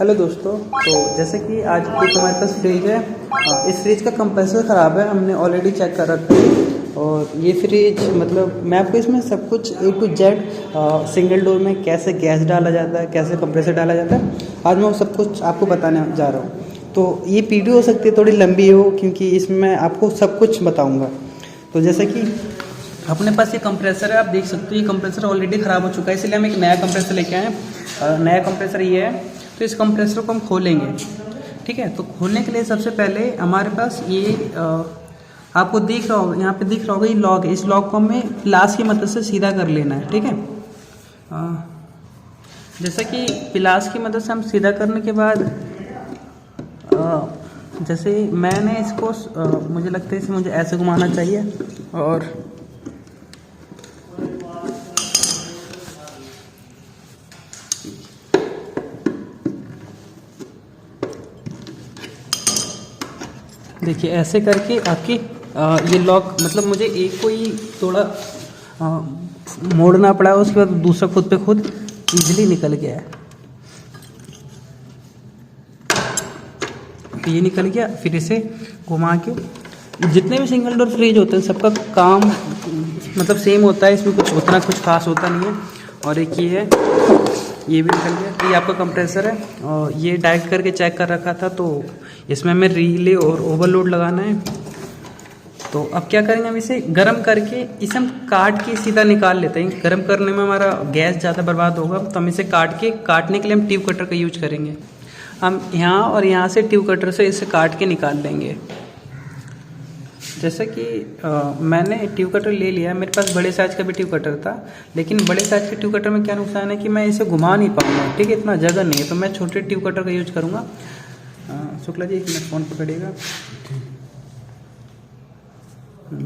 Hello दोस्तों, तो जैसे कि आज एक हमारे पास फ्रिज है। इस फ्रिज का कंप्रेसर ख़राब है, हमने ऑलरेडी चेक कर रखा है। और ये फ्रिज मतलब मैं आपको इसमें सब कुछ A to Z single door में कैसे गैस डाला जाता है, कैसे कंप्रेसर डाला जाता है, आज मैं वो सब कुछ आपको बताने जा रहा हूँ। तो ये वीडियो हो सकती है थोड़ी लंबी हो, क्योंकि इसमें मैं आपको सब कुछ बताऊँगा। तो जैसे कि अपने पास ये कंप्रेसर है, आप देख सकते हो ये कंप्रेसर ऑलरेडी ख़राब हो चुका है, इसलिए हम एक नया कंप्रेसर लेके आए हैं। नया कंप्रेसर ये है। तो इस कंप्रेसर को हम खोलेंगे, ठीक है। तो खोलने के लिए सबसे पहले हमारे पास ये आपको दिख रहा होगा, यहाँ पे दिख रहा होगा ये लॉक है। इस लॉक को हमें प्लास की मदद से सीधा कर लेना है, ठीक है। जैसे कि प्लास की मदद से हम सीधा करने के बाद जैसे मैंने इसको मुझे लगता है इसे मुझे ऐसे घुमाना चाहिए। और देखिए ऐसे करके आपकी ये लॉक मतलब मुझे एक को ही थोड़ा मोड़ना पड़ा, उसके बाद दूसरा खुद पे खुद इजीली निकल गया है। तो ये निकल गया। फिर इसे घुमा के जितने भी सिंगल डोर फ्रिज होते हैं सबका काम मतलब सेम होता है, इसमें कुछ उतना कुछ खास होता नहीं है। और एक ये है, ये भी निकल गया। ये आपका कंप्रेसर है और ये डायरेक्ट करके चेक कर रखा था, तो इसमें हमें रिले और ओवरलोड लगाना है। तो अब क्या करेंगे, हम इसे गर्म करके इसे हम काट के सीधा निकाल लेते हैं। गर्म करने में हमारा गैस ज़्यादा बर्बाद होगा, तो हम इसे काटने के लिए हम ट्यूब कटर का यूज करेंगे। हम यहाँ और यहाँ से ट्यूब कटर से इसे काट के निकाल लेंगे। जैसे कि मैंने ट्यूब कटर ले लिया, मेरे पास बड़े साइज़ का भी ट्यूब कटर था, लेकिन बड़े साइज़ के ट्यूब कटर में क्या नुकसान है कि मैं इसे घुमा नहीं पाऊँगा, ठीक है, इतना जगह नहीं है। तो मैं छोटे ट्यूब कटर का यूज करूँगा। शुक्ला जी, एक मिनट फ़ोन पकड़िएगा,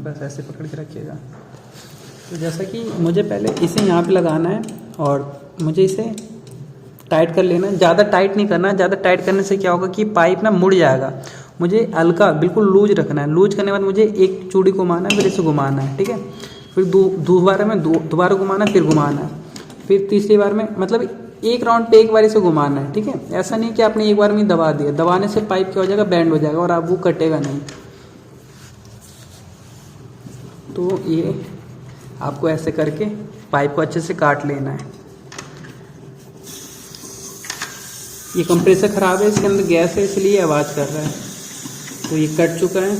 बस ऐसे पकड़ के रखिएगा। तो जैसा कि मुझे पहले इसे यहाँ पे लगाना है और मुझे इसे टाइट कर लेना है। ज़्यादा टाइट नहीं करना है, ज़्यादा टाइट करने से क्या होगा कि पाइप ना मुड़ जाएगा। मुझे हल्का बिल्कुल लूज रखना है। लूज करने के बाद मुझे एक चूड़ी घुमाना है, फिर इसे घुमाना है, ठीक है। फिर दोबारा घुमाना है, फिर घुमाना है, फिर तीसरी बार में मतलब एक राउंड पे एक बार इसे घुमाना है, ठीक है। ऐसा नहीं कि आपने एक बार में दबा दिया, दबाने से पाइप क्या हो जाएगा, बैंड हो जाएगा और आप वो कटेगा नहीं। तो ये आपको ऐसे करके पाइप को अच्छे से काट लेना है। ये कंप्रेसर ख़राब है, इसके अंदर गैस है, इसलिए आवाज़ कर रहा है। तो ये कट चुका है।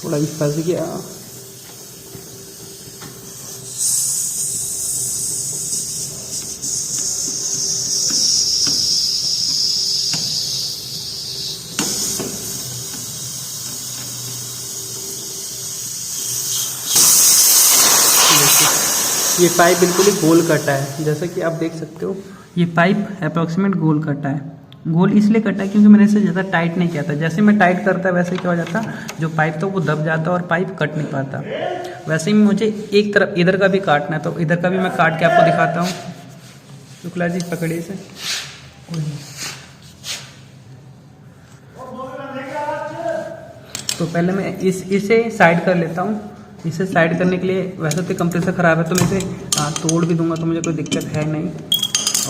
थोड़ा ही फंस गया। ये पाइप बिल्कुल ही गोल कटा है, जैसा कि आप देख सकते हो। ये पाइप अप्रॉक्सीमेट गोल कटा है। गोल इसलिए कटा है क्योंकि मैंने इसे ज़्यादा टाइट नहीं किया था। जैसे मैं टाइट करता वैसे क्या हो जाता, जो पाइप था वो दब जाता और पाइप कट नहीं पाता। वैसे ही मुझे एक तरफ इधर का भी काटना है, तो इधर का भी मैं काट के आपको दिखाता हूँ। शुक्ला जी पकड़िए इसे। तो पहले मैं इसे साइड कर लेता हूँ। इसे साइड करने के लिए वैसे तो कंप्रेसर ख़राब है, तो मैं इसे तोड़ भी दूंगा, तो मुझे कोई दिक्कत है नहीं।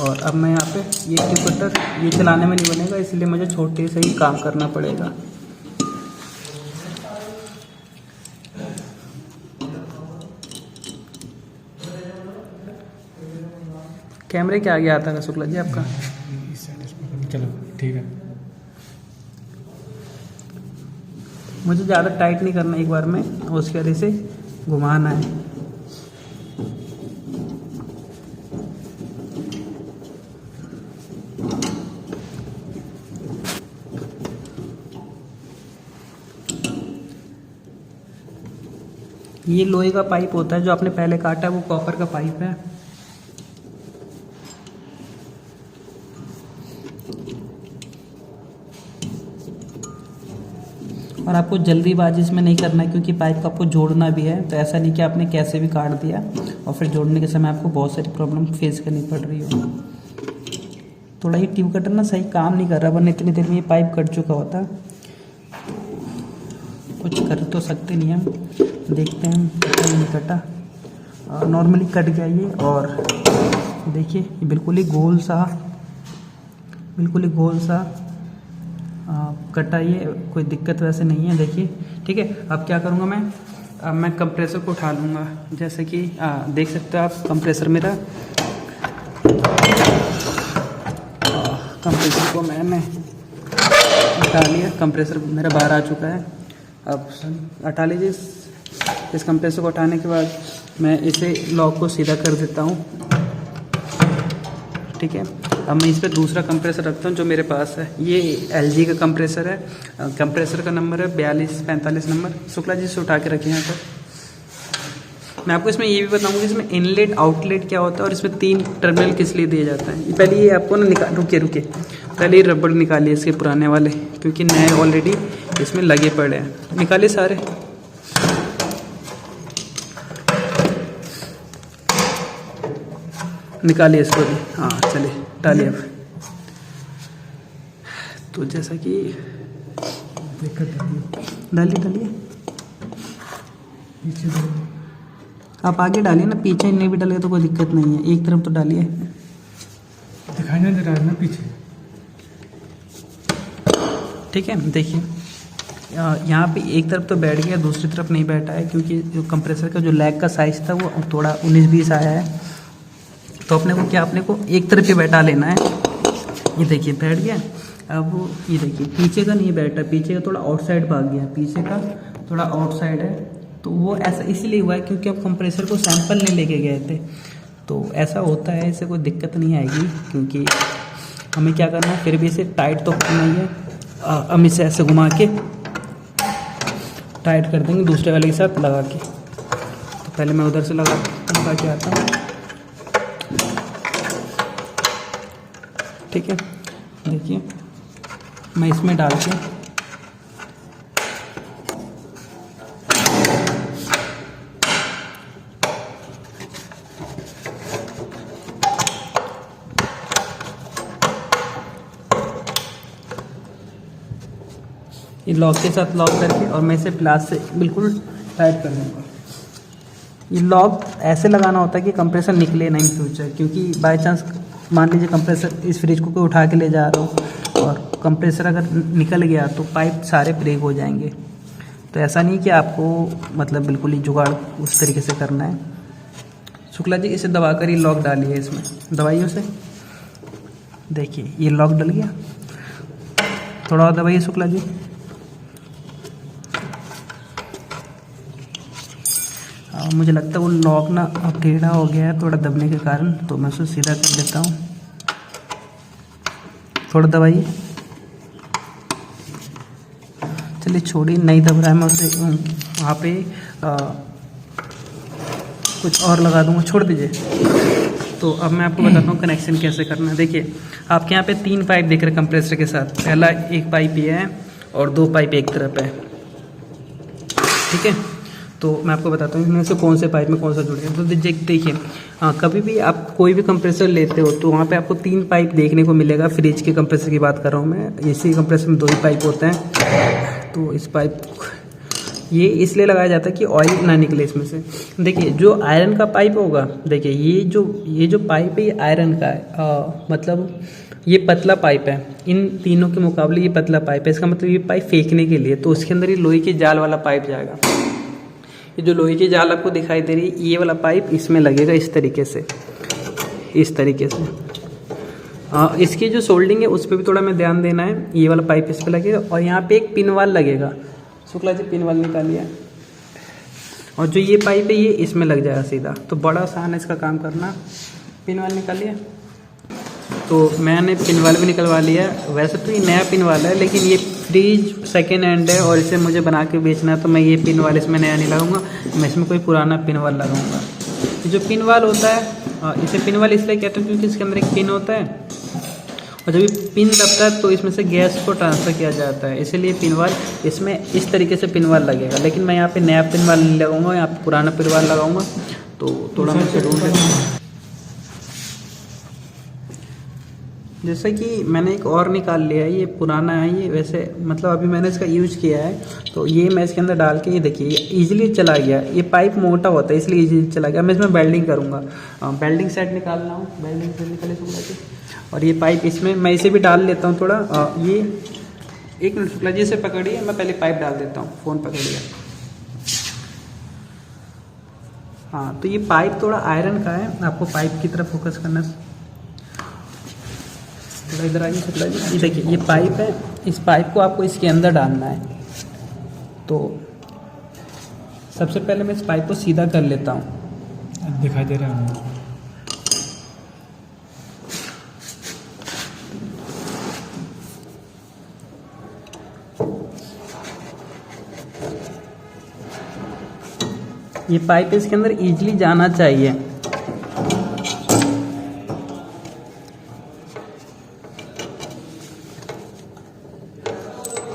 और अब मैं यहाँ पे ये ट्यूब कटर ये चलाने में नहीं बनेगा, इसलिए मुझे छोटे से ही काम करना पड़ेगा। कैमरे के आगे आता है शुक्ला जी आपका, चलो ठीक है। मुझे ज़्यादा टाइट नहीं करना एक बार में, उसके बाद इसे घुमाना है। ये लोहे का पाइप होता है, जो आपने पहले काटा है वो कॉपर का पाइप है। और आपको जल्दीबाजी इसमें नहीं करना है, क्योंकि पाइप को आपको जोड़ना भी है। तो ऐसा नहीं कि आपने कैसे भी काट दिया और फिर जोड़ने के समय आपको बहुत सारी प्रॉब्लम फेस करनी पड़ रही हो। थोड़ा ये ट्यूब कटर ना सही काम नहीं कर रहा, वरना इतनी देर में ये पाइप कट चुका होता। कुछ कर तो सकते नहीं हम, देखते हैं कटा नहीं कटा। नॉर्मली कट गया ये। और देखिए ये बिल्कुल ही गोल सा कटा, ये कोई दिक्कत वैसे नहीं है। देखिए ठीक है। अब क्या करूँगा मैं कंप्रेसर को उठा लूँगा। जैसे कि देख सकते हो आप कंप्रेसर मेरा, कंप्रेसर को मैंने हटा लिया। कंप्रेसर मेरा बाहर आ चुका है। अब हटा लीजिए। इस कंप्रेसर को हटाने के बाद मैं इसे लॉक को सीधा कर देता हूँ। ठीक है। अब मैं इस पर दूसरा कंप्रेसर रखता हूँ जो मेरे पास है। ये LG का कंप्रेसर है। कंप्रेसर का नंबर है 4245 नंबर। शुक्ला जी से उठा के रखिए यहाँ पर। मैं आपको इसमें ये भी बताऊंगा इसमें इनलेट आउटलेट क्या होता है और इसमें 3 टर्मिनल किस लिए दिए जाता है। पहले ये आपको ना रुके पहले ये रबड़ निकालिए इसके पुराने वाले, क्योंकि नए ऑलरेडी इसमें लगे पड़े हैं। निकालिए सारे। निकालिए इसको भी। हाँ चलिए डालिए अब। तो जैसा कि डालिए आप आगे डालिए ना, पीछे नहीं भी डालिए तो कोई दिक्कत नहीं है। एक तरफ तो डालिए, दिखाई नहीं दे रहा है ना पीछे। ठीक है। देखिए यहाँ पे एक तरफ तो बैठ गया, दूसरी तरफ नहीं बैठा है, क्योंकि जो कंप्रेसर का जो लैग का साइज़ था वो थोड़ा 19-20 आया है। तो अपने को एक तरफ ही बैठा लेना है। ये देखिए बैठ गया। अब ये देखिए पीछे का नहीं बैठा, पीछे का थोड़ा आउटसाइड भाग गया, पीछे का थोड़ा आउटसाइड है। तो वो ऐसा इसीलिए हुआ है क्योंकि अब कंप्रेसर को सैंपल नहीं लेके गए थे। तो ऐसा होता है, इससे कोई दिक्कत नहीं आएगी, क्योंकि हमें क्या करना है, फिर भी इसे टाइट तो करना ही है। हम इसे ऐसे घुमा के टाइट कर देंगे दूसरे वाले के साथ लगा के। तो पहले मैं उधर से लगा के आता हूँ। ठीक है। देखिए मैं इसमें डाल के ये लॉक के साथ लॉक करके और मैं इसे प्लास से बिल्कुल टाइट कर दूँगा। ये लॉक ऐसे लगाना होता है कि कंप्रेसर निकले नहीं फ्यूचर, क्योंकि बाय चांस मान लीजिए कंप्रेसर इस फ्रिज को कोई उठा के ले जा रहा हो और कंप्रेसर अगर निकल गया तो पाइप सारे ब्रेक हो जाएंगे। तो ऐसा नहीं कि आपको मतलब बिल्कुल ही जुगाड़ उस तरीके से करना है। शुक्ला जी इसे दबा कर ही लॉक डालिए, इसमें दबाइए उसे। देखिए ये लॉक डल गया। थोड़ा और दबाइए शुक्ला जी। मुझे लगता है वो लॉक ना अब टेढ़ा हो गया है थोड़ा दबने के कारण, तो मैं उसे सीधा कर देता हूँ। थोड़ा दबाइए। चलिए छोड़िए, नहीं दब रहा है, मैं उसे वहाँ पे कुछ और लगा दूँगा, छोड़ दीजिए। तो अब मैं आपको बताता हूँ कनेक्शन कैसे करना है। देखिए आपके यहाँ पे 3 पाइप दिख रहे हैं कंप्रेसर के साथ। पहला एक पाइप ये है और 2 पाइप एक तरफ है। ठीक है। तो मैं आपको बताता हूँ इनमें से कौन से पाइप में कौन सा जुड़े हैं। तो देखिए कभी भी आप कोई भी कंप्रेसर लेते हो तो वहाँ पे आपको 3 पाइप देखने को मिलेगा। फ्रिज के कंप्रेसर की बात कर रहा हूँ मैं। इसी कंप्रेसर में 2 ही पाइप होते हैं। तो इस पाइप ये इसलिए लगाया जाता है कि ऑयल ना निकले इसमें से। देखिए जो आयरन का पाइप होगा, देखिए ये जो पाइप है ये आयरन का है। मतलब ये पतला पाइप है, इन तीनों के मुकाबले ये पतला पाइप है। इसका मतलब ये पाइप फेंकने के लिए, तो उसके अंदर ये लोहे की जाल वाला पाइप जाएगा। ये जो लोहे की जाल आपको दिखाई दे रही है, ये वाला पाइप इसमें लगेगा इस तरीके से, इस तरीके से। इसकी जो सोल्डिंग है उस पर भी थोड़ा में ध्यान देना है। ये वाला पाइप इस पर लगेगा और यहाँ पे एक पिन वाल लगेगा। शुक्ला जी पिन वाल निकालिए। और जो ये पाइप है ये इसमें लग जाएगा सीधा। तो बड़ा आसान है इसका काम करना। पिन वाल निकालिए। तो मैंने पिन वाल भी निकलवा लिया। वैसे तो ये नया पिन वाला है, लेकिन ये फ्रिज सेकेंड हैंड है और इसे मुझे बना के बेचना है, तो मैं ये पिन वाल इसमें नया नहीं लगाऊंगा, मैं इसमें कोई पुराना पिन वाल लगाऊंगा। जो पिन वाल होता है इसे पिन वाल इसलिए कहते हैं क्योंकि इसके अंदर एक पिन होता है और जब ये पिन दबता है तो इसमें से गैस को ट्रांसफ़र किया जाता है, इसीलिए पिन वाल इसमें इस तरीके से पिन वाल लगेगा। लेकिन मैं यहाँ पे नया पिन वाल नहीं लगाऊंगा, यहाँ पे पुराना पिन वाल लगाऊंगा। तो थोड़ा मैं ढूंढ लेता हूँ। जैसे कि मैंने एक और निकाल लिया है, ये पुराना है, ये वैसे मतलब अभी मैंने इसका यूज किया है, तो ये मैं इसके अंदर डाल के ये देखिए ये ईजिली चला गया। ये पाइप मोटा होता है इसलिए ईजिली चला गया। मैं इसमें वेल्डिंग करूँगा, वेल्डिंग सेट निकालना हूँ, वेल्डिंग सेट निकाले शुक्ला जी। और ये पाइप इसमें मैं इसे भी डाल लेता हूँ थोड़ा। ये एक मिनट शुक्ला जी, इसे पकड़िए, मैं पहले पाइप डाल देता हूँ, फ़ोन पकड़िए। हाँ, तो ये पाइप थोड़ा आयरन का है, आपको पाइप की तरफ फोकस करना। थोड़ा इधर आइए शुक्ला जी, ये देखिए ये पाइप है, इस पाइप को आपको इसके अंदर डालना है। तो सबसे पहले मैं इस पाइप को सीधा कर लेता हूँ। दिखाई दे रहा है। ये पाइप इसके अंदर इजीली जाना चाहिए।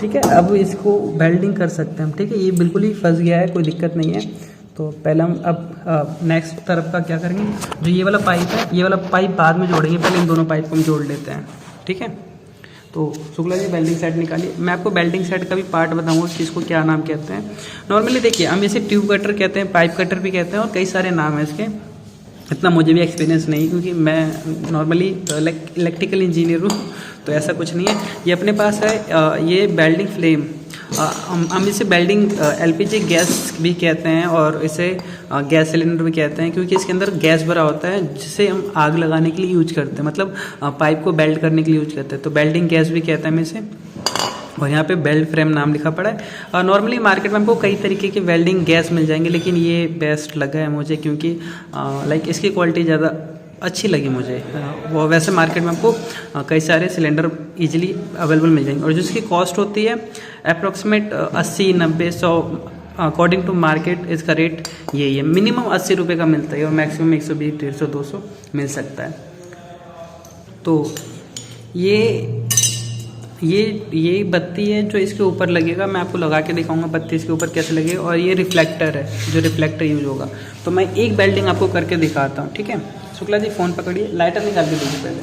ठीक है, अब इसको वेल्डिंग कर सकते हैं हम। ठीक है, ये बिल्कुल ही फंस गया है, कोई दिक्कत नहीं है। तो पहले हम अब नेक्स्ट तरफ का क्या करेंगे, जो ये वाला पाइप है, ये वाला पाइप बाद में जोड़ेंगे, पहले इन दोनों पाइप को हम जोड़ लेते हैं। ठीक है, तो शुक्ला जी वेल्डिंग सेट निकालिए। मैं आपको वेल्डिंग सेट का भी पार्ट बताऊंगा कि इसको क्या नाम कहते हैं। नॉर्मली देखिए हम इसे ट्यूब कटर कहते हैं, पाइप कटर भी कहते हैं, और कई सारे नाम हैं इसके। इतना मुझे भी एक्सपीरियंस नहीं, क्योंकि मैं नॉर्मली इलेक्ट्रिकल इंजीनियर हूँ, तो ऐसा कुछ नहीं है। ये अपने पास है, ये वेल्डिंग फ्लेम, हम इसे वेल्डिंग एलपीजी गैस भी कहते हैं, और इसे गैस सिलेंडर भी कहते हैं, क्योंकि इसके अंदर गैस भरा होता है जिसे हम आग लगाने के लिए यूज करते हैं, मतलब पाइप को बेल्ट करने के लिए यूज करते हैं। तो वेल्डिंग गैस भी कहते हैं हम इसे, और यहाँ पे बेल्ट फ्रेम नाम लिखा पड़ा है। और नॉर्मली मार्केट में हमको कई तरीके की वेल्डिंग गैस मिल जाएंगे, लेकिन ये बेस्ट लगा है मुझे, क्योंकि लाइक इसकी क्वालिटी ज़्यादा अच्छी लगी मुझे। वो वैसे मार्केट में आपको कई सारे सिलेंडर इजीली अवेलेबल मिल जाएंगे, और जिसकी कॉस्ट होती है अप्रॉक्सीमेट 80, 90, 100 अकॉर्डिंग टू मार्केट इसका रेट यही है। मिनिमम 80 रुपये का मिलता है, और मैक्सिमम 120, 150, 200 मिल सकता है। तो ये बत्ती है जो इसके ऊपर लगेगा, मैं आपको लगा के दिखाऊंगा बत्ती इसके ऊपर कैसे लगेगा। और ये रिफ्लेक्टर है, जो रिफ्लेक्टर यूज होगा। तो मैं एक वेल्डिंग आपको करके दिखाता हूँ। ठीक है, शुक्ला जी फ़ोन पकड़िए, लाइटर निकाल के दीजिए पहले।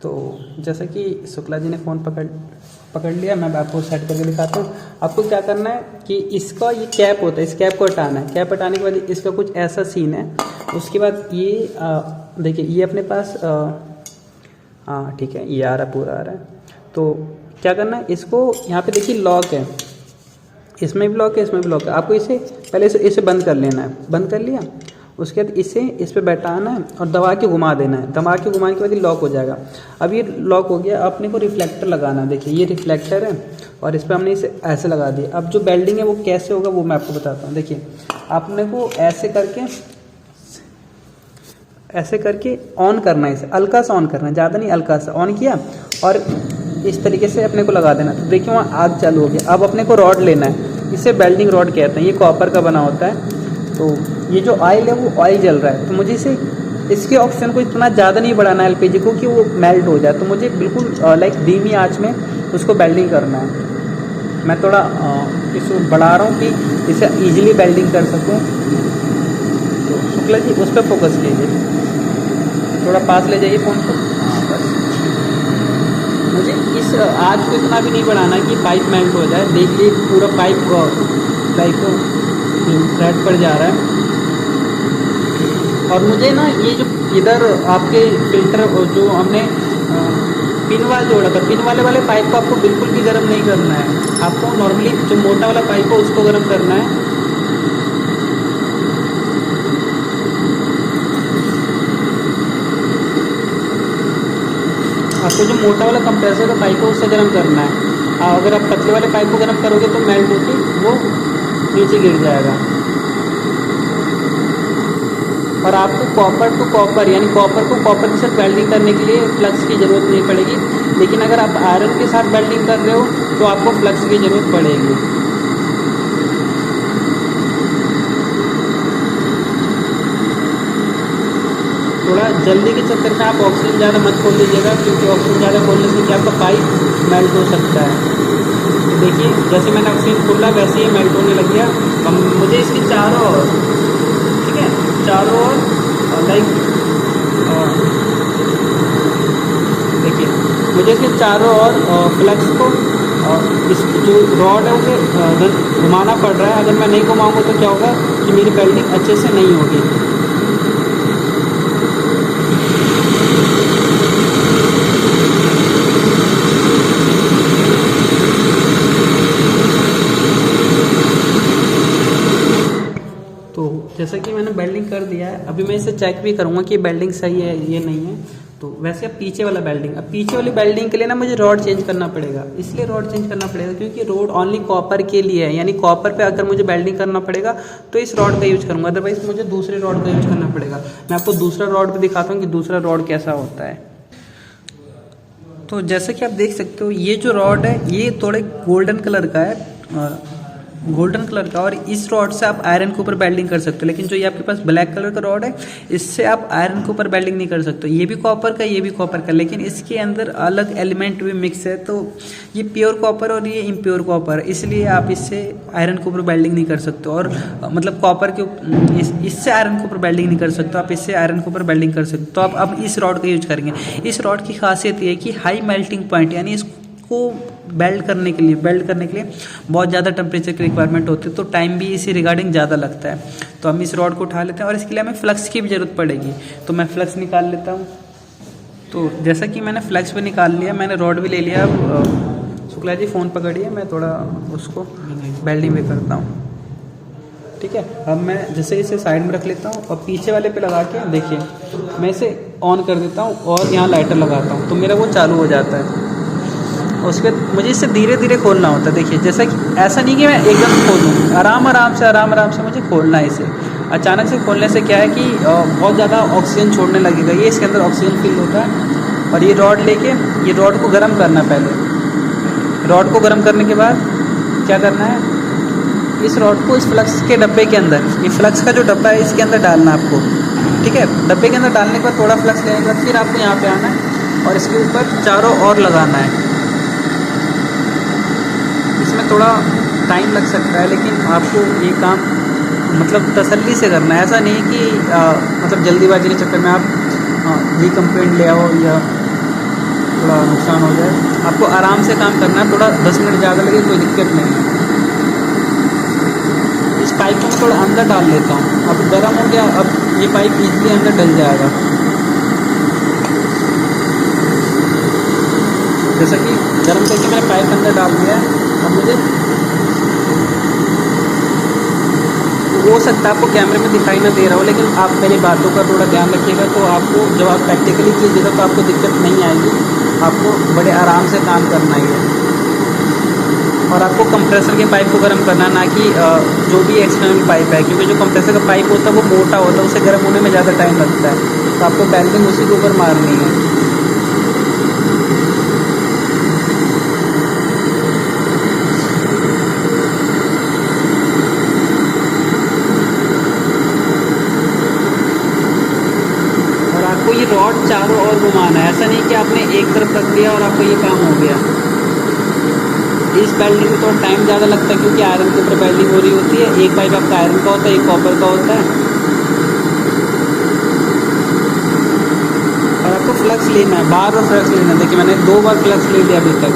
तो जैसा कि शुक्ला जी ने फ़ोन पकड़ लिया, मैं आपको सेट करके दिखाता हूँ। आपको क्या करना है कि इसका ये कैप होता है, इस कैप को हटाना है। कैप हटाने के बाद इसका कुछ ऐसा सीन है। उसके बाद ये देखिए, ये अपने पास हाँ ठीक है, ये आ रहा, पूरा आ रहा है। तो क्या करना है, इसको यहाँ पे देखिए लॉक है, इसमें भी लॉक है, इसमें भी लॉक है। आपको इसे पहले इसे बंद कर लेना है। बंद कर लिया, उसके बाद इसे इस पर बैठाना है और दबा के घुमा देना है। दबा के घुमाने के बाद ये लॉक हो जाएगा। अब ये लॉक हो गया, अपने को रिफ्लेक्टर लगाना है। देखिए ये रिफ्लेक्टर है, और इस पर हमने इसे ऐसे लगा दिया। अब जो वेल्डिंग है वो कैसे होगा वो मैं आपको बताता हूँ। देखिए आपने को ऐसे करके ऑन करना है, इसे हल्का सा ऑन करना है, ज़्यादा नहीं, हल्का सा ऑन किया, और इस तरीके से अपने को लगा देना। तो देखिए वहाँ आग चालू हो गया। अब अपने को रॉड लेना है, इसे वेल्डिंग रॉड कहते हैं, ये कॉपर का बना होता है। तो ये जो ऑयल है वो ऑयल जल रहा है, तो मुझे इसके ऑक्सीजन को इतना ज़्यादा नहीं बढ़ाना है एलपीजी को कि वो मेल्ट हो जाए। तो मुझे बिल्कुल लाइक धीमी आँच में उसको वेल्डिंग करना है। मैं थोड़ा इसको बढ़ा रहा हूँ कि इसे ईजिली वेल्डिंग कर सकूँ। तो शुक्ला जी उस पर फोकस कीजिए, थोड़ा पास ले जाइए फ़ोन को। हाँ बस, मुझे इस आँच को इतना भी नहीं बढ़ाना है कि पाइप मेल्ट हो जाए। देखिए पूरा पाइप लाइक रेड पर जा रहा है। और मुझे ना ये जो इधर आपके फिल्टर जो हमने पिन वाला जोड़ा था, पिन वाले पाइप को आपको बिल्कुल भी गर्म नहीं करना है। आपको नॉर्मली जो मोटा वाला पाइप है उसको गर्म करना है। आपको जो मोटा वाला कंप्रेसर का पाइप है उससे गर्म करना है। अगर आप पतले वाले पाइप को गर्म करोगे तो मेल्ट होकर वो नीचे गिर जाएगा। और आपको कॉपर टू कॉपर, यानी कॉपर को कॉपर के साथ वेल्डिंग करने के लिए फ्लक्स की ज़रूरत नहीं पड़ेगी। लेकिन अगर आप आयरन के साथ वेल्डिंग कर रहे हो तो आपको फ्लक्स की ज़रूरत पड़ेगी। थोड़ा जल्दी के चक्कर में आप ऑक्सीजन ज़्यादा मत खोल लीजिएगा, क्योंकि ऑक्सीजन ज़्यादा खोलने से क्या आपका पाइप मेल्ट हो सकता है। तो देखिए जैसे मैंने ऑक्सीजन खोला वैसे ही मेल्ट होने लग गया। मुझे इसके चारों ओर, ठीक है, चारों ओर लाइक देखिए मुझे इसके चारों ओर फ्लक्स को इस जो रॉड है उसे घुमाना पड़ रहा है। अगर मैं नहीं घुमाऊंगा तो क्या होगा कि मेरी वेल्डिंग अच्छे से नहीं होगी। तो जैसा कि मैंने वेल्डिंग कर दिया है, अभी मैं इसे चेक भी करूँगा कि वेल्डिंग सही है ये नहीं है। तो वैसे अब पीछे वाला वेल्डिंग, अब पीछे वाली वेल्डिंग के लिए ना मुझे रॉड चेंज करना पड़ेगा। इसलिए रॉड चेंज करना पड़ेगा क्योंकि रॉड ओनली कॉपर के लिए है, यानी कॉपर पे अगर मुझे वेल्डिंग करना पड़ेगा तो इस रॉड का यूज करूँगा, अदरवाइज मुझे दूसरे रॉड का यूज करना पड़ेगा। मैं आपको दूसरा रॉड भी दिखाता हूँ कि दूसरा रॉड कैसा होता है। तो जैसे कि आप देख सकते हो ये जो रॉड है ये थोड़े गोल्डन कलर का है, गोल्डन कलर का, और इस रॉड से आप आयरन के ऊपर वेल्डिंग कर सकते हो। लेकिन जो ये आपके पास ब्लैक कलर का रॉड है इससे आप आयरन के ऊपर वेल्डिंग नहीं कर सकते। ये भी कॉपर का, ये भी कॉपर का, लेकिन इसके अंदर अलग एलिमेंट भी मिक्स है। तो ये प्योर कॉपर और ये इम्प्योर कॉपर, इसलिए आप इससे आयरन के ऊपर वेल्डिंग नहीं कर सकते। और मतलब कॉपर के इससे आयरन के ऊपर वेल्डिंग नहीं कर सकते, आप इससे आयरन के ऊपर वेल्डिंग कर सकते। तो आप अब इस रॉड का यूज करेंगे। इस रॉड की खासियत ये है कि हाई मेल्टिंग पॉइंट, यानी इसको वेल्ड करने के लिए बहुत ज़्यादा टेम्परेचर की रिक्वायरमेंट होती है, तो टाइम भी इसी रिगार्डिंग ज़्यादा लगता है। तो हम इस रॉड को उठा लेते हैं और इसके लिए हमें फ्लक्स की भी ज़रूरत पड़ेगी। तो मैं फ्लक्स निकाल लेता हूँ। तो जैसा कि मैंने फ्लक्स भी निकाल लिया, मैंने रॉड भी ले लिया। अब शुक्ला जी फ़ोन पकड़िए, मैं थोड़ा उसको वेल्डिंग भी करता हूँ। ठीक है, अब मैं जैसे इसे साइड में रख लेता हूँ और पीछे वाले पे लगा के देखिए मैं इसे ऑन कर देता हूँ और यहाँ लाइटर लगाता हूँ तो मेरा वो चालू हो जाता है। उसके मुझे इसे धीरे धीरे खोलना होता है। देखिए जैसा कि ऐसा नहीं कि मैं एकदम खोल दूँ, आराम आराम से मुझे खोलना है इसे। अचानक से खोलने से क्या है कि बहुत ज़्यादा ऑक्सीजन छोड़ने लगेगा, ये इसके अंदर ऑक्सीजन फिल होता है। और ये रॉड लेके ये रॉड को गर्म करना है। पहले रॉड को गर्म करने के बाद क्या करना है, इस रॉड को इस फ्लक्स के डब्बे के अंदर, ये फ्लक्स का जो डब्बा है इसके अंदर डालना है आपको। ठीक है, डब्बे के अंदर डालने के बाद थोड़ा फ्लक्स लेने के बाद फिर आपको यहाँ पे आना है और इसके ऊपर चारों ओर लगाना है। इसमें थोड़ा टाइम लग सकता है लेकिन आपको ये काम मतलब तसल्ली से करना है। ऐसा नहीं कि मतलब जल्दीबाजी के चक्कर में आप कंप्लेंट ले आओ या थोड़ा नुकसान हो जाए। आपको आराम से काम करना है, थोड़ा 10 मिनट ज़्यादा लगे कोई दिक्कत नहीं है। इस पाइप को मैं थोड़ा अंदर डाल लेता हूँ। अब गर्म हो गया, अब ये पाइप इजीली अंदर डल जाएगा। जैसा कि गर्म करके मैंने पाइप अंदर डाल दिया है। अब मुझे हो सकता है आपको कैमरे में दिखाई ना दे रहा हो, लेकिन आप मेरी बातों का थोड़ा ध्यान रखिएगा तो आपको जब आप प्रैक्टिकली कीजिएगा तो आपको दिक्कत नहीं आएगी। आपको बड़े आराम से काम करना ही है और आपको कंप्रेसर के पाइप को गर्म करना, ना कि जो भी एक्सटर्नल पाइप है, क्योंकि जो कंप्रेसर का पाइप होता है वो मोटा होता है, उसे गर्म होने में ज़्यादा टाइम लगता है। तो आपको वेल्डिंग उसी के ऊपर मारनी है। आपको ये रॉड चारों ओर घुमाना है, ऐसा नहीं कि आपने एक तरफ रख दिया और आपको ये काम हो गया। इस वेल्डिंग में थोड़ा टाइम ज़्यादा लगता है क्योंकि आयरन के ऊपर वेल्डिंग हो रही होती है। एक पाइप आपका आयरन का होता है, एक कॉपर का होता है। और आपको फ्लक्स लेना है, बार बार फ्लक्स लेना है। देखिए मैंने 2 बार फ्लक्स ले लिया अभी तक।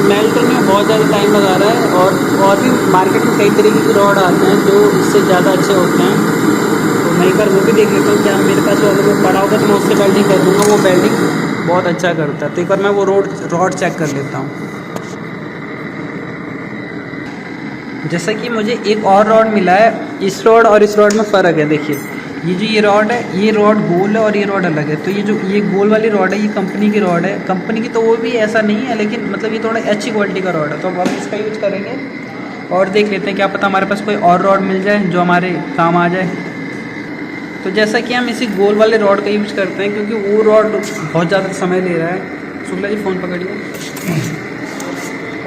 मेल्ट में बहुत ज़्यादा टाइम लगा रहा है और भी मार्केट में कई तरीके के रॉड आते हैं जो इससे ज़्यादा अच्छे होते हैं। तो मैं एक बार वो भी देख लेता हूँ, क्या मेरे पास वाले में पड़ा होगा तो मैं उससे वेल्डिंग कर दूँगा। वो वेल्डिंग बहुत अच्छा करता है। तो एक बार मैं वो रॉड चेक कर लेता हूँ। जैसा कि मुझे एक और रॉड मिला है, इस रॉड और इस रॉड में फ़र्क है। देखिए ये जो ये रॉड है, ये रॉड गोल है और ये रॉड अलग है। तो ये जो ये गोल वाली रॉड है ये कंपनी की रॉड है। कंपनी की तो वो भी ऐसा नहीं है, लेकिन मतलब ये थोड़ा अच्छी क्वालिटी का रॉड है। तो अब हम इसका यूज़ करेंगे और देख लेते हैं, क्या पता हमारे पास कोई और रॉड मिल जाए जो हमारे काम आ जाए। तो जैसा कि हम इसी गोल वाले रॉड का यूज़ करते हैं क्योंकि वो रॉड बहुत ज़्यादा समय ले रहा है। शुक्ला जी फ़ोन पकड़िए।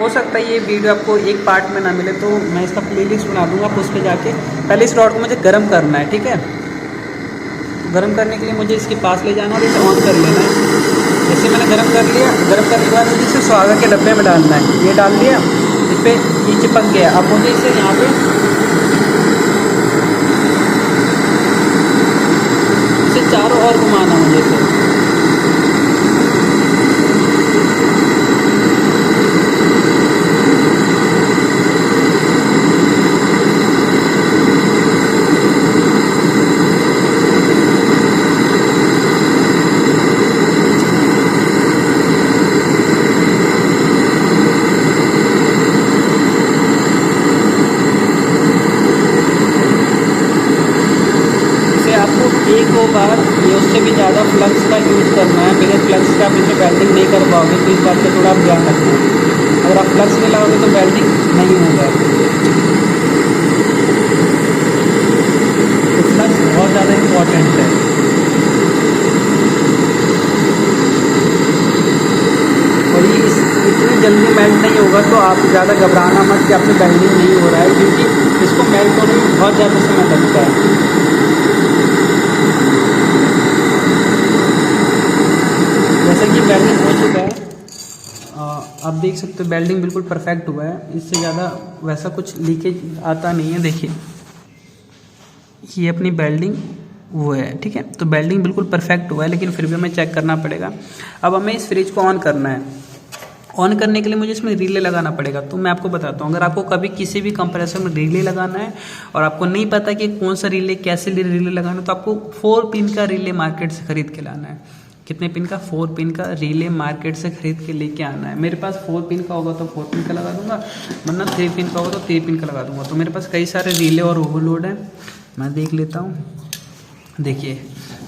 हो सकता है ये वीडियो आपको एक पार्ट में ना मिले, तो मैं इसका प्लेलिस्ट बना दूंगा, आप उस पर जाके पहले इस रॉड को मुझे गर्म करना है, ठीक है। गर्म करने के लिए मुझे इसके पास ले जाना और इसे ऑन कर लेना है। जैसे मैंने गर्म कर लिया, गर्म करने के बाद मुझे इसे सुहागा के डब्बे में डालना है। ये डाल दिया, इस पर ये चिपक गया। अब मुझे इसे यहाँ पे इसे चारों ओर घुमाना मुझे इसे। एक दो बार ये उससे भी ज़्यादा फ्लक्स का यूज़ करना है। बिना फ्लक्स का आप इसे वेल्डिंग नहीं कर पाओगे, तो इस बात का थोड़ा आप ध्यान रखना है। अगर आप फ्लक्स में लगाओगे तो वेल्डिंग नहीं होगा। तो फ्लक्स बहुत ज़्यादा इम्पॉर्टेंट है। और ये इतनी जल्दी मेल्ट नहीं होगा, तो आप ज़्यादा घबराना मत कि आपसे वेल्डिंग नहीं हो रहा है, क्योंकि इसको मेल्ट होने में बहुत ज़्यादा समय लगता है। जैसा कि वेल्डिंग हो चुका है, आप देख सकते हो वेल्डिंग बिल्कुल परफेक्ट हुआ है। इससे ज़्यादा वैसा कुछ लीकेज आता नहीं है। देखिए ये अपनी वेल्डिंग वो है, ठीक है। तो वेल्डिंग बिल्कुल परफेक्ट हुआ है, लेकिन फिर भी हमें चेक करना पड़ेगा। अब हमें इस फ्रिज को ऑन करना है। ऑन करने के लिए मुझे इसमें रिले लगाना पड़ेगा। तो मैं आपको बताता हूँ, अगर आपको कभी किसी भी कंप्रेसर में रिले लगाना है और आपको नहीं पता कि कौन सा रिले कैसे रिले लगाना है, तो आपको 4 पिन का रिले मार्केट से खरीद के लाना है। कितने पिन का? 4 पिन का रिले मार्केट से खरीद के लेके आना है। मेरे पास 4 पिन का होगा तो 4 पिन का लगा दूंगा, वरना 3 पिन का होगा तो 3 पिन का लगा दूंगा। तो मेरे पास कई सारे रिले और ओवरलोड है, मैं देख लेता हूँ। देखिए,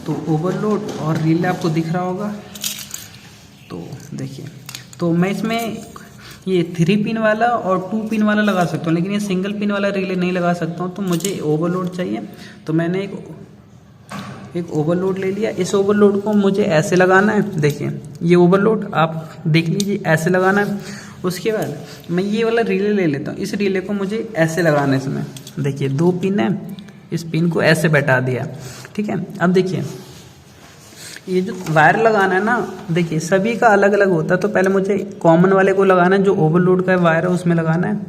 तो ओवरलोड और रिले आपको दिख रहा होगा। तो देखिए, तो मैं इसमें ये 3 पिन वाला और 2 पिन वाला लगा सकता हूँ, लेकिन ये सिंगल पिन वाला रिले नहीं लगा सकता हूँ। तो मुझे ओवरलोड चाहिए, तो मैंने एक ओवरलोड ले लिया। इस ओवरलोड को मुझे ऐसे लगाना है। देखिए ये ओवरलोड आप देख लीजिए, ऐसे लगाना है। उसके बाद मैं ये वाला रिले ले लेता हूँ। इस रिले को मुझे ऐसे लगाना है इसमें। देखिए 2 पिन है, इस पिन को ऐसे बैठा दिया, ठीक है। अब देखिए ये जो वायर लगाना है ना, देखिए सभी का अलग अलग होता है। तो पहले मुझे कॉमन वाले को लगाना है, जो ओवरलोड का वायर है उसमें लगाना है।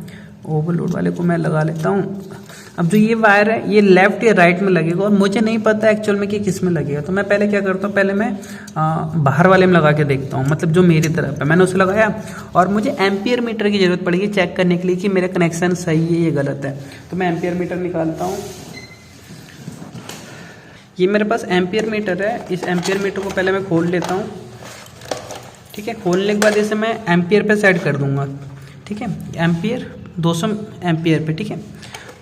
ओवरलोड वाले को मैं लगा लेता हूँ। अब जो ये वायर है ये लेफ्ट या राइट में लगेगा, और मुझे नहीं पता एक्चुअल में कि किस में लगेगा। तो मैं पहले क्या करता हूँ, पहले मैं बाहर वाले में लगा के देखता हूँ, मतलब जो मेरी तरफ है मैंने उसे लगाया। और मुझे एम्पियर मीटर की ज़रूरत पड़ेगी चेक करने के लिए कि मेरा कनेक्शन सही है या गलत है। तो मैं एम्पियर मीटर निकालता हूँ। ये मेरे पास एम्पियर मीटर है। इस एम्पियर मीटर को पहले मैं खोल लेता हूँ, ठीक है। खोलने के बाद इसे मैं एम्पियर पे सेट कर दूंगा, ठीक है। एम्पियर 200 एम्पियर पे, ठीक है।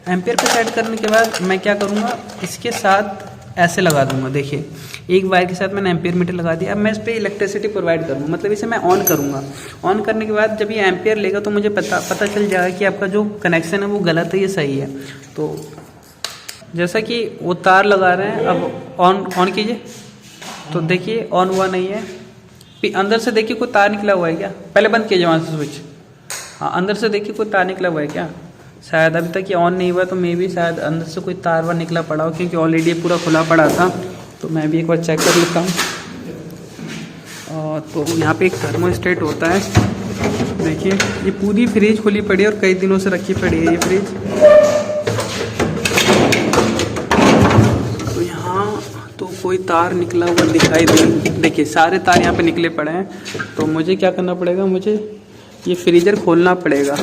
एम्पियर पे सेट करने के बाद मैं क्या करूँगा, इसके साथ ऐसे लगा दूंगा। देखिए एक वायर के साथ मैंने एम्पियर मीटर लगा दिया। अब मैं इस पर इलेक्ट्रिसिटी प्रोवाइड करूँगा, मतलब इसे मैं ऑन करूँगा। ऑन करने के बाद जब ये एम्पियर लेगा तो मुझे पता चल जाएगा कि आपका जो कनेक्शन है वो गलत है या सही है। तो जैसा कि वो तार लगा रहे हैं, अब ऑन कीजिए। तो देखिए ऑन हुआ नहीं है। अंदर से देखिए कोई तार निकला हुआ है क्या? पहले बंद कीजिए वहाँ से स्विच। हाँ, अंदर से देखिए कोई तार निकला हुआ है क्या? शायद अभी तक ये ऑन नहीं हुआ, तो मे भी शायद अंदर से कोई तार वार निकला पड़ा हो, क्योंकि ऑलरेडी पूरा खुला पड़ा था। तो मैं भी एक बार चेक कर लेता हूँ। तो यहाँ पे एक थर्मोस्टेट होता है। देखिए ये पूरी फ्रिज खुली पड़ी है और कई दिनों से रखी पड़ी है ये फ्रिज। तो यहाँ तो कोई तार निकला हुआ दिखाई दे। देखिए सारे तार यहाँ पे निकले पड़े हैं। तो मुझे क्या करना पड़ेगा, मुझे ये फ्रीजर खोलना पड़ेगा।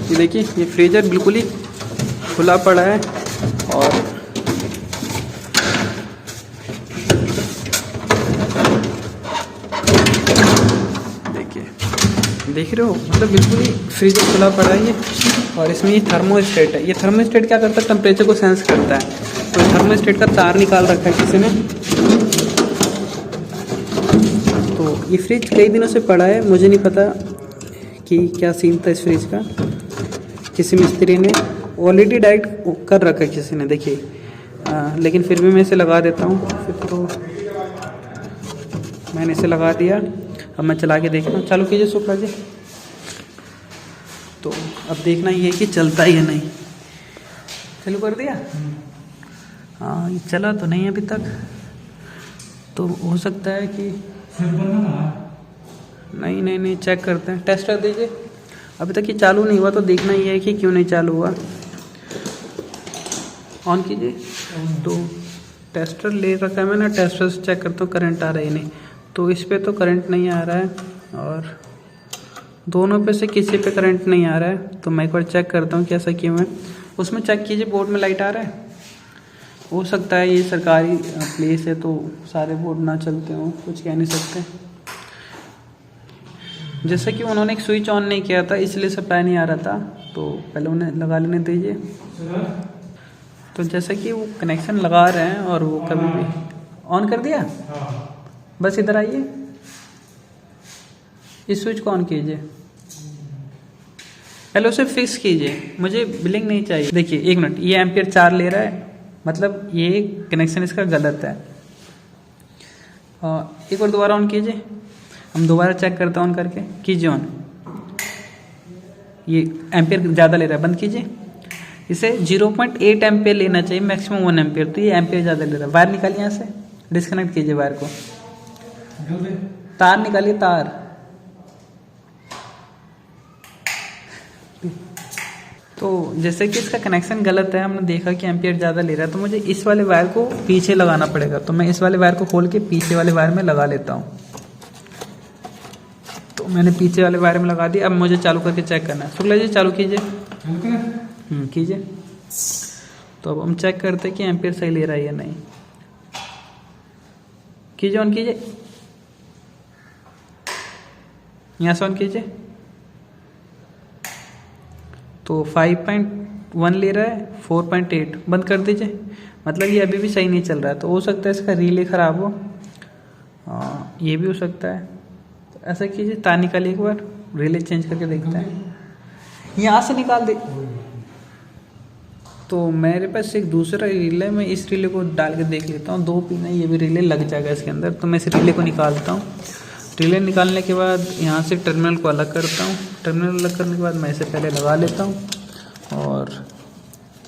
ये देखिए ये फ्रीजर बिल्कुल ही खुला पड़ा है। और देखिए देख रहे हो, मतलब बिल्कुल ही फ्रीजर खुला पड़ा है ये। और इसमें ये थर्मोस्टेट है। ये थर्मोस्टेट क्या करता है, टेम्परेचर को सेंस करता है। तो थर्मोस्टेट का तार निकाल रखा है किसी ने। तो ये फ्रिज कई दिनों से पड़ा है, मुझे नहीं पता कि क्या सीन था इस फ्रिज का। किसी मिस्त्री ने ऑलरेडी डायरेक्ट कर रखा है किसी ने, देखिए। लेकिन फिर भी मैं इसे लगा देता हूँ। फिर तो मैंने इसे लगा दिया। अब मैं चला के देखता हूँ। चालू कीजिए शुक्ला जी। तो अब देखना ये कि चलता है या नहीं। चालू कर दिया? हाँ, ये चला तो नहीं अभी तक, तो हो सकता है कि नहीं चेक करते हैं। टेस्ट कर दीजिए। अभी तक ये चालू नहीं हुआ, तो देखना ही है कि क्यों नहीं चालू हुआ। ऑन कीजिए। तो टेस्टर ले रखा है मैंने, टेस्टर से चेक करता हूँ करंट आ रहा है नहीं। तो इस पे तो करंट नहीं आ रहा है, और दोनों पे से किसी पे करंट नहीं आ रहा है। तो मैं एक बार चेक करता हूँ कि ऐसा क्यों है। उसमें चेक कीजिए, बोर्ड में लाइट आ रहा है। हो सकता है ये सरकारी प्लेस है तो सारे बोर्ड ना चलते हों, कुछ कह नहीं सकते। जैसे कि उन्होंने एक स्विच ऑन नहीं किया था, इसलिए सप्लाई नहीं आ रहा था, तो पहले उन्हें लगा लेने दीजिए। तो जैसे कि वो कनेक्शन लगा रहे हैं और वो कभी भी ऑन कर दिया। बस इधर आइए, इस स्विच को ऑन कीजिए, पहले उसे फिक्स कीजिए। मुझे बिलिंग नहीं चाहिए। देखिए 1 मिनट, ये एम्पियर 4 ले रहा है, मतलब ये कनेक्शन इसका गलत है। एक बार दोबारा ऑन कीजिए। हम दोबारा चेक करते हैं ऑन करके। कीजिए ऑन। ये एम्पियर ज़्यादा ले रहा है, बंद कीजिए। इसे 0.8 एम्पियर लेना चाहिए, मैक्सिमम 1 एम्पियर, तो ये एम्पियर ज़्यादा ले रहा है। वायर निकालिए यहाँ से, डिस्कनेक्ट कीजिए वायर को। तार निकालिए, तार। तो जैसे कि इसका कनेक्शन गलत है, हमने देखा कि एम्पियर ज़्यादा ले रहा है, तो मुझे इस वाले वायर को पीछे लगाना पड़ेगा। तो मैं इस वाले वायर को खोल के पीछे वाले वायर में लगा लेता हूँ। तो मैंने पीछे वाले वायर में लगा दिया। अब मुझे चालू करके चेक करना है। शुक्ला जी चालू कीजिए। कीजिए। तो अब हम चेक करते हैं कि एम्पियर सही ले रहा है या नहीं। कीजिए, ऑन कीजिए। यहाँ से ऑन कीजिए। तो 5.1 ले रहा है, 4.8 बंद कर दीजिए। मतलब ये अभी भी सही नहीं चल रहा है, तो हो सकता है इसका रिले ख़राब हो। ये भी हो सकता है। तो ऐसा कीजिए, तार निकालिए एक बार, रिले चेंज करके देखते हैं। यहाँ से निकाल दे। तो मेरे पास एक दूसरा रिले, मैं इस रिले को डाल के देख लेता हूँ। 2 पिन है, ये भी रिले लग जाएगा इसके अंदर। तो मैं इस रिले को निकालता हूँ। रिले निकालने के बाद यहाँ से टर्मिनल को अलग करता हूँ। टर्मिनल अलग करने के बाद मैं इसे पहले लगा लेता हूँ, और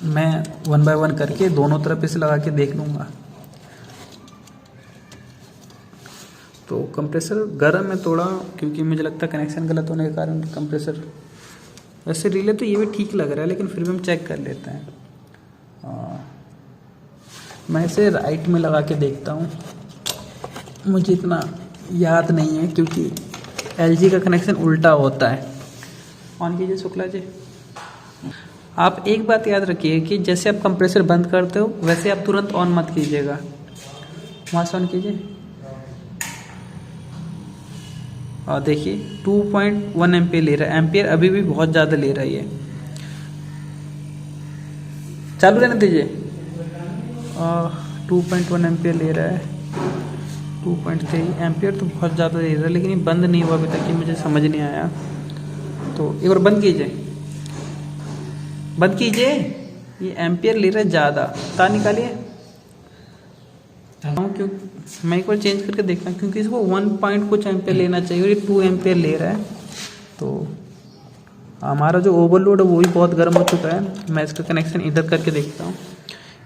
मैं 1 बाय 1 करके दोनों तरफ इसे लगा के देख लूँगा। तो कंप्रेसर गर्म है थोड़ा, क्योंकि मुझे लगता है कनेक्शन गलत होने के कारण कंप्रेसर। वैसे रिले तो ये भी ठीक लग रहा है, लेकिन फिर भी हम चेक कर लेते हैं। मैं इसे राइट में लगा के देखता हूँ। मुझे इतना याद नहीं है, क्योंकि LG का कनेक्शन उल्टा होता है। ऑन कीजिए शुक्ला जी। आप एक बात याद रखिए कि जैसे आप कंप्रेसर बंद करते हो, वैसे आप तुरंत ऑन मत कीजिएगा। वहाँ से ऑन कीजिए। और देखिए 2.1 एम्पियर ले रहा है। एम्पियर अभी भी बहुत ज़्यादा ले रहा है ये। चालू रहने दीजिए। 2.1 एम्पियर ले रहा है। 2.3 एम्पियर तो बहुत ज़्यादा दे रहा है, लेकिन ये बंद नहीं हुआ अभी तक, कि मुझे समझ नहीं आया। तो एक बार बंद कीजिए, बंद कीजिए। ये एम्पियर ले रहा है ज़्यादा। तार निकालिए। क्यों मैं एक बार चेंज करके देखता हूँ, क्योंकि इसको 1 पॉइंट कुछ एम्पियर लेना चाहिए और ये 2 एम्पियर ले रहा है। तो हमारा जो ओवरलोड है वो भी बहुत गर्म हो चुका है। मैं इसका कनेक्शन इधर करके देखता हूँ,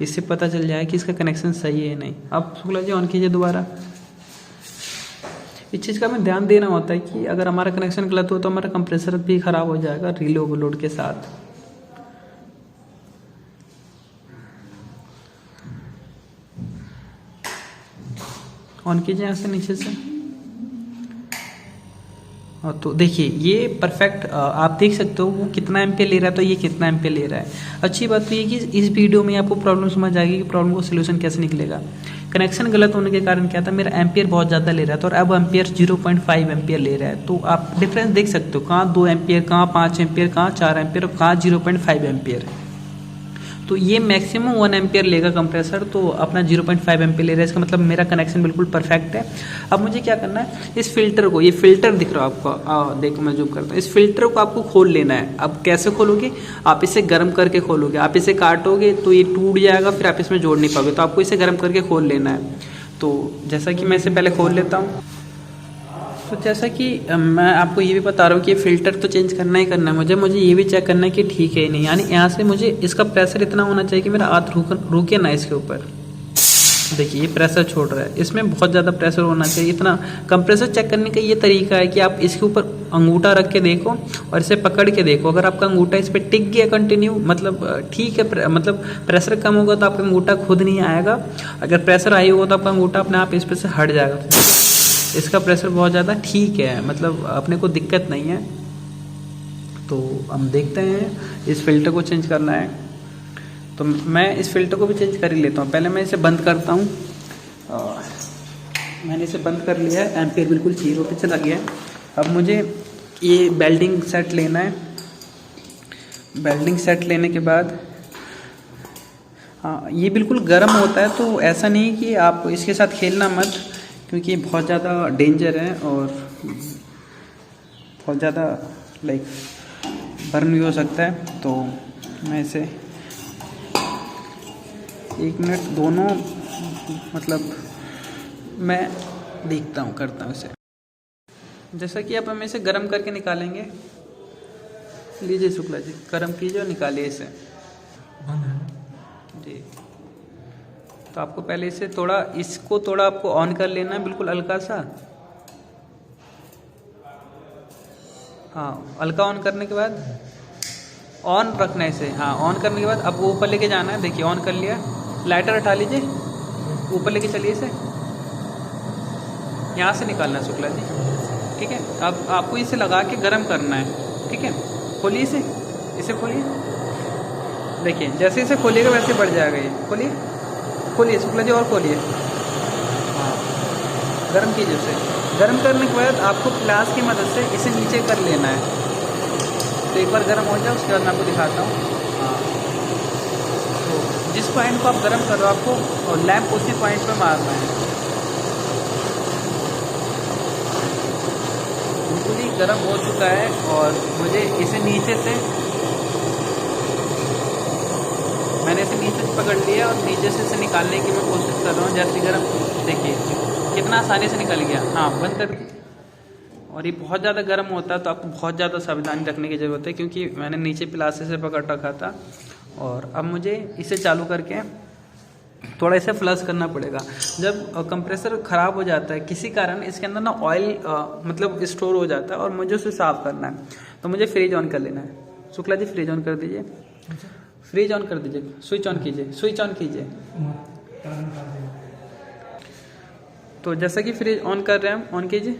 इससे पता चल जाए कि इसका कनेक्शन सही है या नहीं। आप शुक्ला जी ऑन कीजिए दोबारा। इस चीज़ का हमें ध्यान देना होता है कि अगर हमारा कनेक्शन गलत हो तो हमारा कंप्रेसर भी ख़राब हो जाएगा रिले ओवरलोड के साथ। ऑन कीजिए यहाँ से नीचे से। तो देखिए ये परफेक्ट, आप देख सकते हो वो कितना एम्पियर ले रहा है, तो ये कितना एम्पियर ले रहा है। अच्छी बात तो ये कि इस वीडियो में आपको प्रॉब्लम समझ आएगी कि प्रॉब्लम को सोल्यूशन कैसे निकलेगा। कनेक्शन गलत होने के कारण क्या था, मेरा एम्पियर बहुत ज़्यादा ले रहा था और अब एम्पियर 0.5 एम्पियर ले रहा है। तो आप डिफरेंस देख सकते हो, कहाँ 2 एम्पियर, कहाँ 5 एम्पियर, कहाँ 4 एम्पियर और कहाँ 0.5 एम्पियर। तो ये मैक्सिमम 1 एम्पियर लेगा कंप्रेसर, तो अपना 0.5 एम्पियर ले रहा है। इसका मतलब मेरा कनेक्शन बिल्कुल परफेक्ट है। अब मुझे क्या करना है, इस फिल्टर को, ये फिल्टर दिख रहा है आपको, देखो मैं जूम करता हूँ, इस फिल्टर को आपको खोल लेना है। अब कैसे खोलोगे, आप इसे गर्म करके खोलोगे। आप इसे काटोगे तो ये टूट जाएगा, फिर आप इसमें जोड़ नहीं पाओगे। तो आपको इसे गर्म करके खोल लेना है। तो जैसा कि मैं इसे पहले खोल लेता हूँ। तो जैसा कि मैं आपको ये भी बता रहा हूँ कि फ़िल्टर तो चेंज करना ही करना है मुझे ये भी चेक करना है कि ठीक है ही नहीं, यानी यहाँ से मुझे इसका प्रेशर इतना होना चाहिए कि मेरा हाथ रुके ना इसके ऊपर। देखिए ये प्रेशर छोड़ रहा है, इसमें बहुत ज़्यादा प्रेशर होना चाहिए। इतना कंप्रेसर चेक करने का ये तरीका है कि आप इसके ऊपर अंगूठा रख के देखो और इसे पकड़ के देखो। अगर आपका अंगूठा इस पर टिक गया कंटिन्यू, मतलब ठीक है, मतलब प्रेशर कम होगा तो आपका अंगूठा खुद नहीं आएगा। अगर प्रेशर हाई होगा तो आपका अंगूठा अपने आप इस पर से हट जाएगा। इसका प्रेशर बहुत ज़्यादा ठीक है, मतलब अपने को दिक्कत नहीं है। तो हम देखते हैं, इस फिल्टर को चेंज करना है तो मैं इस फिल्टर को भी चेंज कर ही लेता हूँ। पहले मैं इसे बंद करता हूँ। मैंने इसे बंद कर लिया है, एम्पियर बिल्कुल 0 पे चला गया है। अब मुझे ये बेल्डिंग सेट लेना है। बेल्डिंग सेट लेने के बाद हाँ, ये बिल्कुल गर्म होता है, तो ऐसा नहीं कि आप इसके साथ खेलना मत, क्योंकि ये बहुत ज़्यादा डेंजर है और बहुत ज़्यादा लाइक बर्न भी हो सकता है। तो मैं इसे 1 मिनट दोनों, मतलब मैं देखता हूँ, करता हूँ इसे। जैसा कि अब हम इसे गर्म करके निकालेंगे। लीजिए शुक्ला जी, गर्म कीजिए और निकालिए इसे। बंद है जी, तो आपको पहले इसे इसको थोड़ा आपको ऑन कर लेना है, बिल्कुल हल्का सा। हाँ, हल्का ऑन करने के बाद ऑन रखना है इसे। हाँ, ऑन करने के बाद अब ऊपर लेके जाना है। देखिए ऑन कर लिया। लाइटर हटा लीजिए, ऊपर लेके चलिए इसे। यहाँ से निकालना है शुक्ला जी, ठीक है। अब आपको इसे लगा के गर्म करना है, ठीक है। खोलिए इसे खोलिए। देखिए जैसे इसे खोलिएगा वैसे बढ़ जाएगा ये। खोलिए शुक्ला जी, और खोलिए। हाँ, गर्म कीजिए उसे। गर्म करने के बाद आपको प्लास की मदद से इसे नीचे कर लेना है। तो एक बार गर्म हो जाए उसके बाद मैं आपको दिखाता हूँ। हाँ, तो जिस पॉइंट को आप गर्म कर रहे हो आपको लैंप उसी पॉइंट पे मारना है। बिल्कुल ही गर्म हो चुका है और मुझे इसे नीचे से, मैंने इसे नीचे से पकड़ लिया और नीचे से इसे निकालने की मैं कोशिश कर रहा हूँ। जैसे गर्म, देखिए कितना आसानी से निकल गया। हाँ, बंद कर दी। और ये बहुत ज़्यादा गर्म होता है तो आपको बहुत ज़्यादा सावधानी रखने की ज़रूरत है, क्योंकि मैंने नीचे प्लास्टिक से पकड़ रखा था। और अब मुझे इसे चालू करके थोड़ा इसे फ्लश करना पड़ेगा। जब कंप्रेसर ख़राब हो जाता है किसी कारण, इसके अंदर ना ऑयल मतलब स्टोर हो जाता है और मुझे उसे साफ़ करना है, तो मुझे फ्रिज ऑन कर लेना है। शुक्ला जी फ्रिज ऑन कर दीजिए। फ्रिज ऑन कर दीजिए, स्विच ऑन कीजिए। तो जैसा कि फ्रिज ऑन कर रहे हैं, ऑन कीजिए।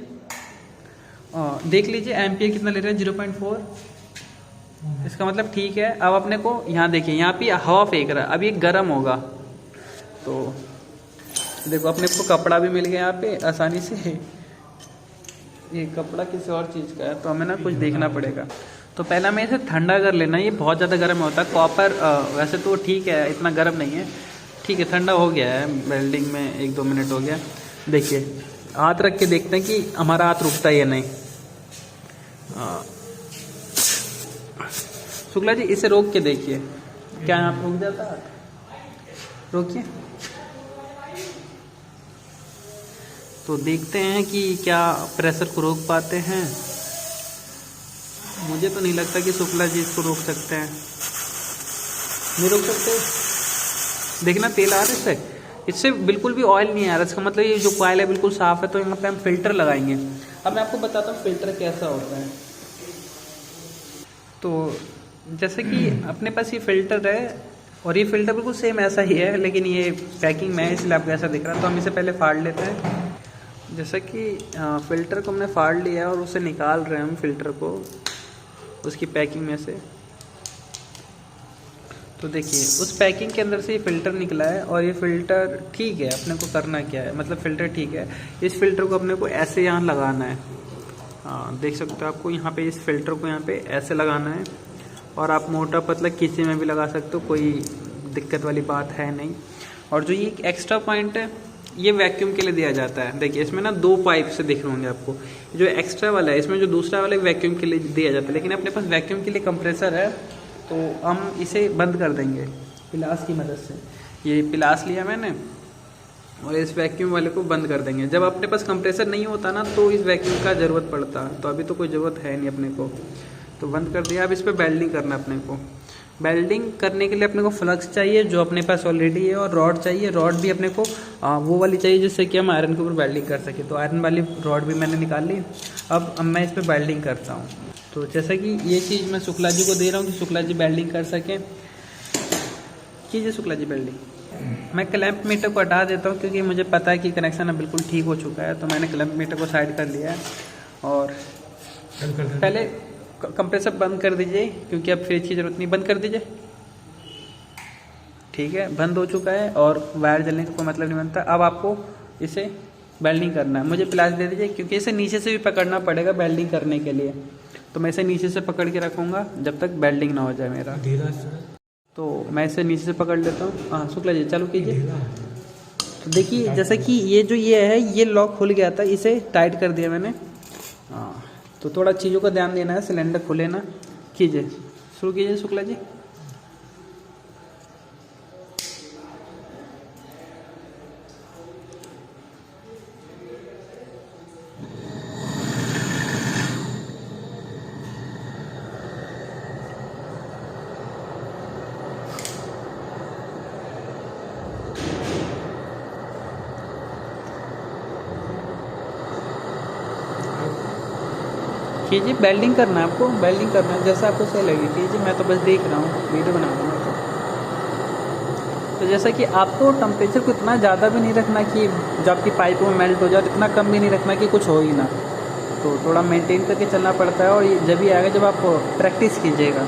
देख लीजिए एम्पियर कितना ले रहा है, 0.4। इसका मतलब ठीक है। अब अपने को यहाँ देखिए, यहाँ पे हवा फेंक रहा है, अब ये गर्म होगा। तो देखो अपने को कपड़ा भी मिल गया यहाँ पे आसानी से। ये कपड़ा किसी और चीज़ का है, तो हमें ना कुछ देखना पड़ेगा। तो पहला मैं इसे ठंडा कर लेना। ये बहुत ज़्यादा गर्म होता है। कॉपर वैसे तो ठीक है, इतना गर्म नहीं है, ठीक है, ठंडा हो गया है। वेल्डिंग में 1-2 मिनट हो गया। देखिए हाथ रख के देखते हैं कि हमारा हाथ रुकता है या नहीं। शुक्ला जी इसे रोक के देखिए, क्या यहाँ पे रुक जाता है? रोकिए। तो देखते हैं कि क्या प्रेशर को रोक पाते हैं। मुझे तो नहीं लगता कि शुक्ला जी इसको रोक सकते हैं। नहीं रोक सकते। देखना तेल आ रहा है इससे बिल्कुल भी ऑयल नहीं आ रहा। इसका मतलब ये जो कॉइल है बिल्कुल साफ़ है। तो यहाँ पे हम फिल्टर लगाएंगे। अब मैं आपको बताता हूँ फिल्टर कैसा होता है। तो जैसे कि अपने पास ये फ़िल्टर है और ये फ़िल्टर बिल्कुल सेम ऐसा ही है, लेकिन ये पैकिंग में है इसलिए आपको ऐसा दिख रहा है। तो हम इसे पहले फाड़ लेते हैं। जैसे कि फ़िल्टर को हमने फाड़ लिया और उसे निकाल रहे हैं हम फ़िल्टर को उसकी पैकिंग में से। तो देखिए उस पैकिंग के अंदर से ये फ़िल्टर निकला है और ये फ़िल्टर ठीक है। अपने को करना क्या है, मतलब फ़िल्टर ठीक है। इस फ़िल्टर को अपने को ऐसे यहाँ लगाना है। हाँ देख सकते हो, आपको यहाँ पे इस फ़िल्टर को यहाँ पे ऐसे लगाना है। और आप मोटा पतला किसी में भी लगा सकते हो, कोई दिक्कत वाली बात है नहीं। और जो ये एक्स्ट्रा पॉइंट है ये वैक्यूम के लिए दिया जाता है। देखिए इसमें ना 2 पाइप से दिख रहे होंगे आपको। जो एक्स्ट्रा वाला है इसमें जो दूसरा वाला वैक्यूम के लिए दिया जाता है, लेकिन अपने पास वैक्यूम के लिए कंप्रेसर है तो हम इसे बंद कर देंगे पिलास की मदद से। ये पिलास लिया मैंने और इस वैक्यूम वाले को बंद कर देंगे। जब अपने पास कंप्रेसर नहीं होता ना तो इस वैक्यूम का ज़रूरत पड़ता, तो अभी तो कोई ज़रूरत है नहीं अपने को, तो बंद कर दिया। अब इस पर वेल्डिंग करना अपने को। वेल्डिंग करने के लिए अपने को फ्लक्स चाहिए जो अपने पास ऑलरेडी है, और रॉड चाहिए। रॉड भी अपने को वो वाली चाहिए जिससे कि हम आयरन के ऊपर वेल्डिंग कर सके। तो आयरन वाली रॉड भी मैंने निकाल ली। अब मैं इस पर वेल्डिंग करता हूँ। तो जैसा कि ये चीज़ मैं शुक्ला जी को दे रहा हूँ कि शुक्ला जी वेल्डिंग कर सकें। कीजिए शुक्ला जी वेल्डिंग। मैं क्लैंप मीटर को हटा देता हूँ क्योंकि मुझे पता है कि कनेक्शन अब बिल्कुल ठीक हो चुका है। तो मैंने क्लैंप मीटर को साइड कर लिया है। और पहले कंप्रेसर बंद कर दीजिए क्योंकि अब फ्रिज की ज़रूरत नहीं। बंद कर दीजिए। ठीक है, बंद हो चुका है और वायर जलने का कोई मतलब नहीं बनता। अब आपको इसे वेल्डिंग करना है। मुझे प्लास दे दीजिए क्योंकि इसे नीचे से भी पकड़ना पड़ेगा वेल्डिंग करने के लिए। तो मैं इसे नीचे से पकड़ के रखूँगा जब तक वेल्डिंग ना हो जाए मेरा। तो मैं इसे नीचे से पकड़ लेता हूँ। हाँ शुक्ला जी चालू कीजिए। तो देखिए जैसे कि ये है ये लॉक खुल गया था, इसे टाइट कर दिया मैंने। हाँ तो थोड़ा चीज़ों का ध्यान देना है, सिलेंडर खुले ना। कीजिए, शुरू कीजिए शुक्ला जी। कीजिए, वेल्डिंग करना है आपको, वेल्डिंग करना है जैसा आपको सही लगे कीजिए। मैं तो बस देख रहा हूँ, वीडियो बना रहा हूँ। तो जैसा कि आपको टेम्परेचर को इतना ज़्यादा भी नहीं रखना कि जो आपकी पाइप में मेल्ट हो जाए, इतना कम भी नहीं रखना कि कुछ हो ही ना। तो थोड़ा मेंटेन करके चलना पड़ता है। और ये जब भी आएगा जब आप प्रैक्टिस कीजिएगा,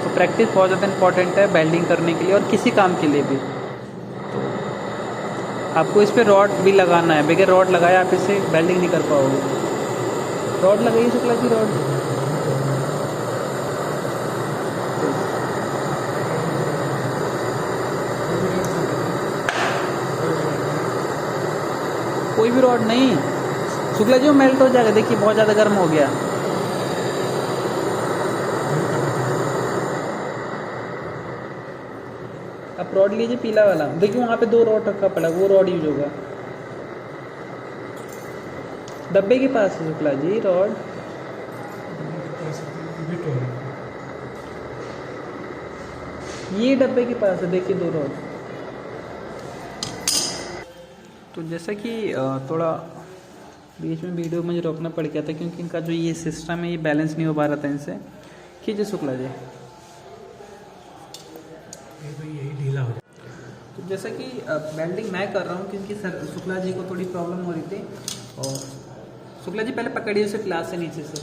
तो प्रैक्टिस बहुत ज़्यादा इंपॉर्टेंट है वेल्डिंग करने के लिए और किसी काम के लिए भी। तो आपको इस पर रॉड भी लगाना है, बगैर रॉड लगाए आप इसे वेल्डिंग नहीं कर पाओगे। रॉड लगाइए शुक्ला जी, रॉड। कोई भी रॉड नहीं शुक्ला जी, वो मेल्ट हो जाएगा। देखिए बहुत ज़्यादा गर्म हो गया। आप रॉड लीजिए पीला वाला। देखिए वहाँ पे 2 रॉड रखा पड़ा, वो रॉड यूज होगा। डब्बे के पास है शुक्ला जी रॉड। ये डब्बे के पास है, देखिए 2 रॉड। तो जैसा कि थोड़ा बीच में वीडियो मुझे रोकना पड़ गया था क्योंकि इनका जो ये सिस्टम है ये बैलेंस नहीं हो पा रहा था इनसे। कीजिए शुक्ला जी। यही ढीला हो जाए। तो जैसा कि वेल्डिंग मैं कर रहा हूँ क्योंकि सर शुक्ला जी को थोड़ी प्रॉब्लम हो रही थी। और शुक्ला जी पहले पकड़िए उसे ग्लास से नीचे से,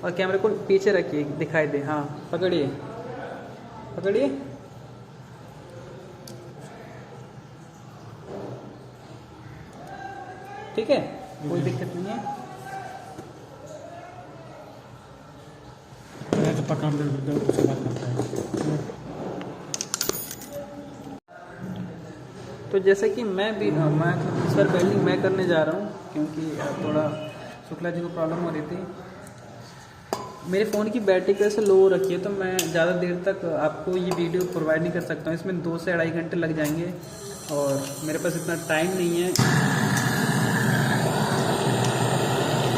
और कैमरे को पीछे रखिए दिखाई दे। हाँ पकड़िए, पकड़िए। ठीक है, कोई दिक्कत नहीं है। तो पकड़ दो, उसके बाद करता है। तो जैसे कि मैं इस बार वेल्डिंग मैं करने जा रहा हूँ क्योंकि थोड़ा शुक्ला जी को प्रॉब्लम हो रही थी। मेरे फ़ोन की बैटरी कैसे लो हो रखी है तो मैं ज़्यादा देर तक आपको ये वीडियो प्रोवाइड नहीं कर सकता हूँ। इसमें 2 से 2.5 घंटे लग जाएंगे और मेरे पास इतना टाइम नहीं है।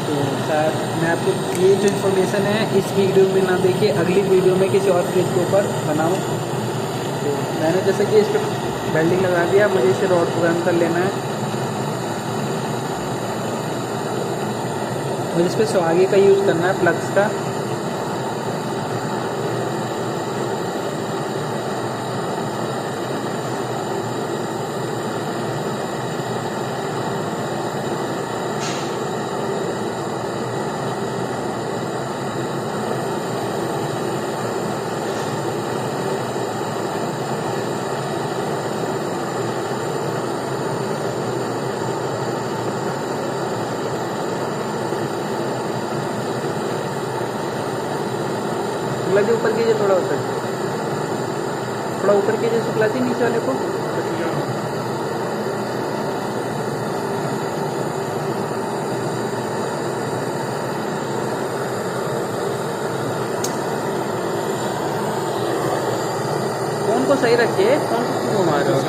तो शायद मैं आपको ये जो इन्फॉर्मेशन है इस वीडियो में ना देखिए, अगली वीडियो में किसी और फ्रिज के ऊपर बनाऊँ। तो मैंने जैसे कि इस पर वेल्डिंग लगा दिया, मुझे इसे रॉड को गर्म कर लेना है। मुझे इस पर सुहागे का यूज़ करना है, फ्लक्स का। शुक्ला जी ऊपर कीजिए, थोड़ा ऊपर, थोड़ा ऊपर कीजिए शुक्ला जी, नीचे वाले को। फोन को सही रखिए, फोन को क्यों घुमा रहे हो?